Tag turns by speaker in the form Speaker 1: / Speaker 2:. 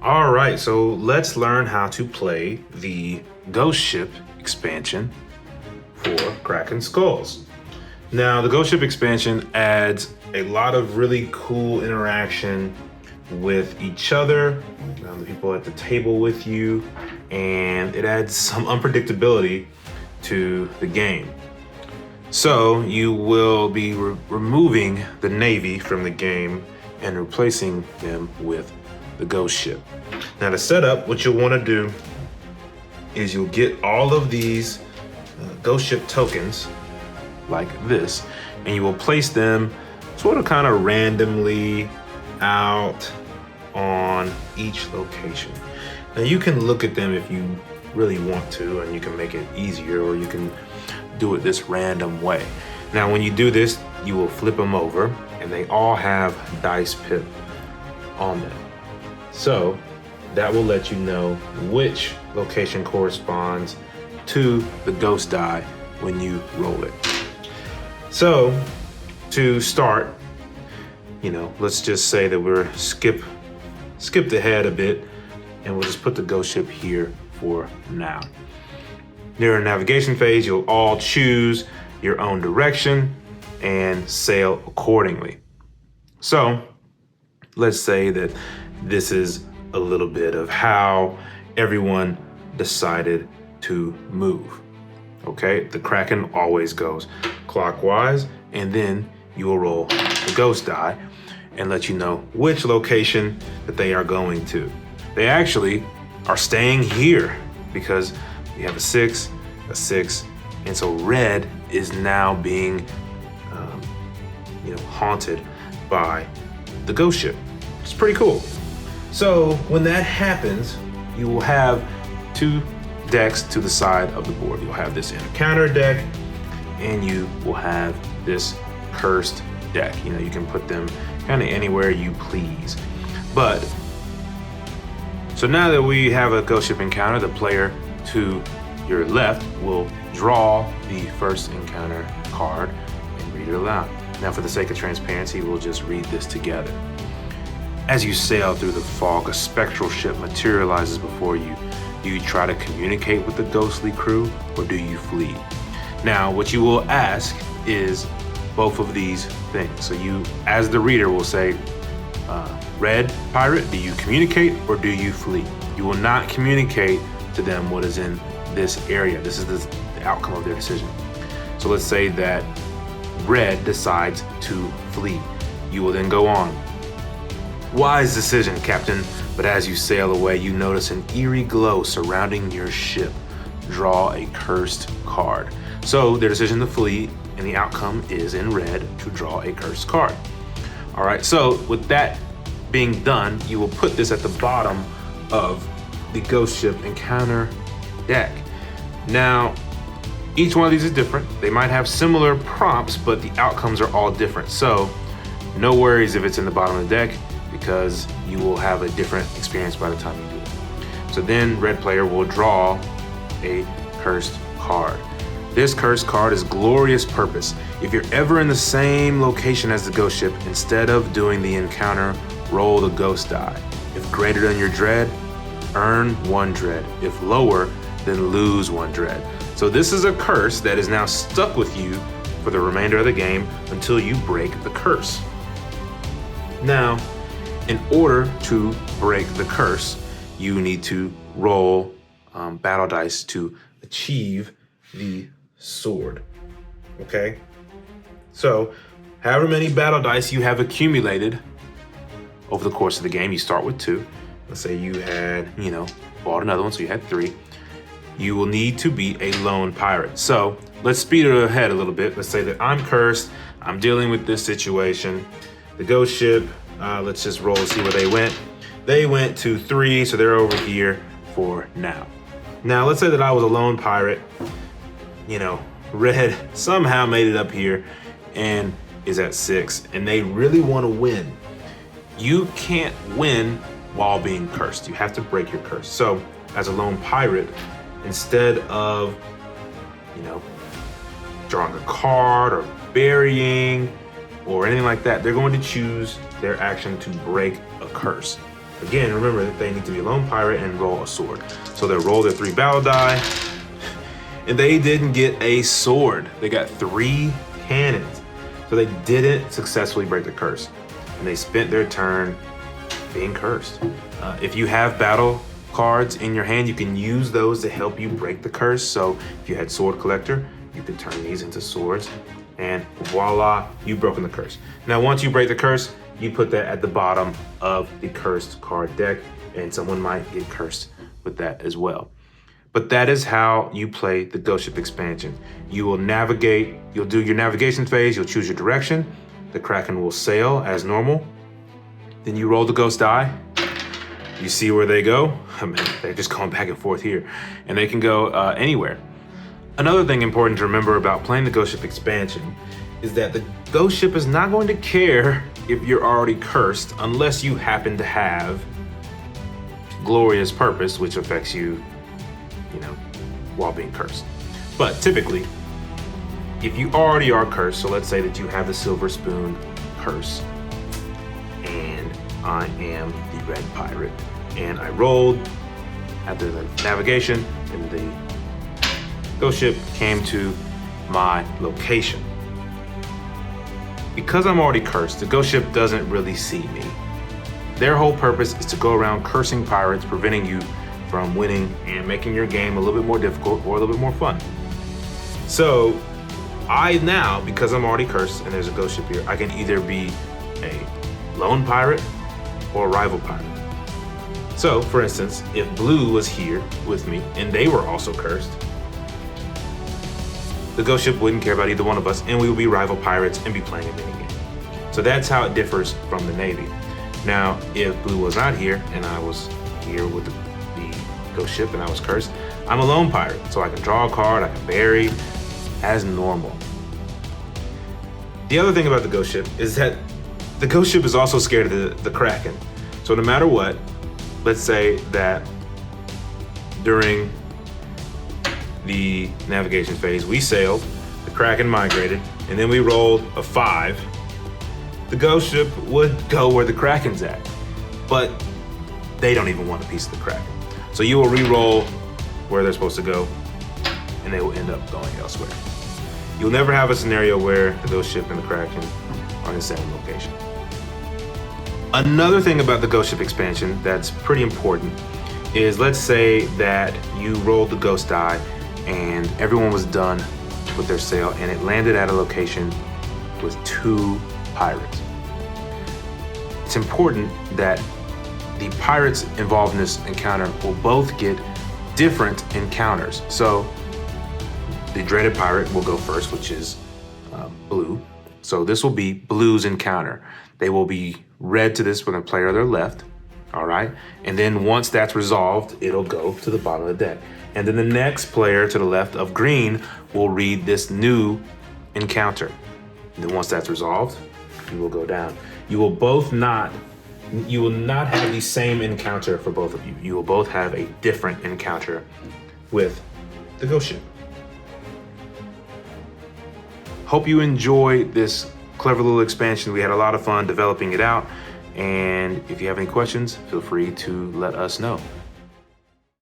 Speaker 1: All right, so let's learn how to play the Ghost Ship expansion for Kraken Skulls. Now, the Ghost Ship expansion adds a lot of really cool interaction with each other, the people at the table with you, and it adds some unpredictability to the game. So you will be removing the Navy from the game and replacing them with the Ghost Ship. Now to set up, what you'll want to do is you'll get all of these Ghost Ship tokens like this, and you will place them sort of kind of randomly out on each location. Now you can look at them if you really want to, and you can make it easier, or you can do it this random way. Now when you do this, you will flip them over, and they all have dice pip on them. So that will let you know which location corresponds to the ghost die when you roll it. So to start, let's just say that we're skipped ahead a bit, and we'll just put the ghost ship here for now. During the navigation phase, you'll all choose your own direction and sail accordingly. So let's say that this is a little bit of how everyone decided to move. Okay, the Kraken always goes clockwise, and then you will roll the ghost die and let you know which location that they are going to. They actually are staying here because you have a 6, and so red is now being haunted by the ghost ship. It's pretty cool. So when that happens, you will have 2 decks to the side of the board. You'll have this encounter deck, and you will have this cursed deck. You can put them kind of anywhere you please. But so now that we have a ghost ship encounter, the player to your left will draw the first encounter card and read it aloud. Now, for the sake of transparency, we'll just read this together. As you sail through the fog, a spectral ship materializes before you. Do you try to communicate with the ghostly crew, or do you flee? Now, what you will ask is both of these things. So you, as the reader, will say, red pirate, do you communicate or do you flee? You will not communicate to them what is in this area. This is the outcome of their decision. So let's say that red decides to flee. You will then go on. Wise decision, Captain, but as you sail away, you notice an eerie glow surrounding your ship. Draw a cursed card. So their decision to flee, and the outcome is in red to draw a cursed card. All right, so with that being done, you will put this at the bottom of the ghost ship encounter deck. Now, each one of these is different. They might have similar prompts, but the outcomes are all different. So no worries if it's in the bottom of the deck, because you will have a different experience by the time you do it. So then red player will draw a cursed card. This cursed card is glorious purpose. If you're ever in the same location as the ghost ship, instead of doing the encounter, roll the ghost die. If greater than your dread, earn 1 dread. If lower, then lose 1 dread. So this is a curse that is now stuck with you for the remainder of the game until you break the curse. Now, in order to break the curse, you need to roll battle dice to achieve the sword. Okay? So, however many battle dice you have accumulated over the course of the game, you start with 2. Let's say you had, bought another one, so you had 3. You will need to be a lone pirate. So, let's speed it ahead a little bit. Let's say that I'm cursed. I'm dealing with this situation. The ghost ship, let's just roll and see where they went. They went to 3, so they're over here for now. Now, let's say that I was a lone pirate. Red somehow made it up here and is at 6, and they really want to win. You can't win while being cursed. You have to break your curse. So, as a lone pirate, instead of, drawing a card or burying or anything like that, they're going to choose their action to break a curse. Again, remember that they need to be a lone pirate and roll a sword. So they'll roll their 3 battle die, and they didn't get a sword. They got 3 cannons. So they didn't successfully break the curse, and they spent their turn being cursed. If you have battle cards in your hand, you can use those to help you break the curse. So if you had Sword Collector, you could turn these into swords, and voila, you've broken the curse. Now, once you break the curse, you put that at the bottom of the cursed card deck, and someone might get cursed with that as well. But that is how you play the Ghost Ship expansion. You will navigate, you'll do your navigation phase, you'll choose your direction, the Kraken will sail as normal, then you roll the ghost die, you see where they go. I mean, they're just going back and forth here, and they can go anywhere. Another thing important to remember about playing the Ghost Ship expansion is that the Ghost Ship is not going to care if you're already cursed unless you happen to have Glorious Purpose, which affects you, while being cursed. But typically, if you already are cursed, so let's say that you have the Silver Spoon curse, and I am the Red Pirate, and I rolled after the navigation, and the Ghost Ship came to my location. Because I'm already cursed, the Ghost Ship doesn't really see me. Their whole purpose is to go around cursing pirates, preventing you from winning and making your game a little bit more difficult or a little bit more fun. So I now, because I'm already cursed and there's a Ghost Ship here, I can either be a lone pirate or a rival pirate. So for instance, if Blue was here with me and they were also cursed, the Ghost Ship wouldn't care about either one of us, and we would be rival pirates and be playing a minigame. So that's how it differs from the Navy. Now, if Blue was not here and I was here with the Ghost Ship and I was cursed, I'm a lone pirate, so I can draw a card, I can bury as normal. The other thing about the Ghost Ship is that the Ghost Ship is also scared of the Kraken. So no matter what, let's say that during the navigation phase, we sailed, the Kraken migrated, and then we rolled a 5. The Ghost Ship would go where the Kraken's at, but they don't even want a piece of the Kraken. So you will re-roll where they're supposed to go, and they will end up going elsewhere. You'll never have a scenario where the Ghost Ship and the Kraken are in the same location. Another thing about the Ghost Ship expansion that's pretty important is, let's say that you rolled the ghost die and everyone was done with their sail and it landed at a location with 2 pirates. It's important that the pirates involved in this encounter will both get different encounters. So the dreaded pirate will go first, which is Blue. So this will be Blue's encounter. They will be red to this with a player to their left, all right? And then once that's resolved, it'll go to the bottom of the deck. And then the next player to the left of green will read this new encounter. And then once that's resolved, you will go down. You will not have the same encounter for both of you. You will both have a different encounter with the Ghost Ship. Hope you enjoyed this clever little expansion. We had a lot of fun developing it out. And if you have any questions, feel free to let us know.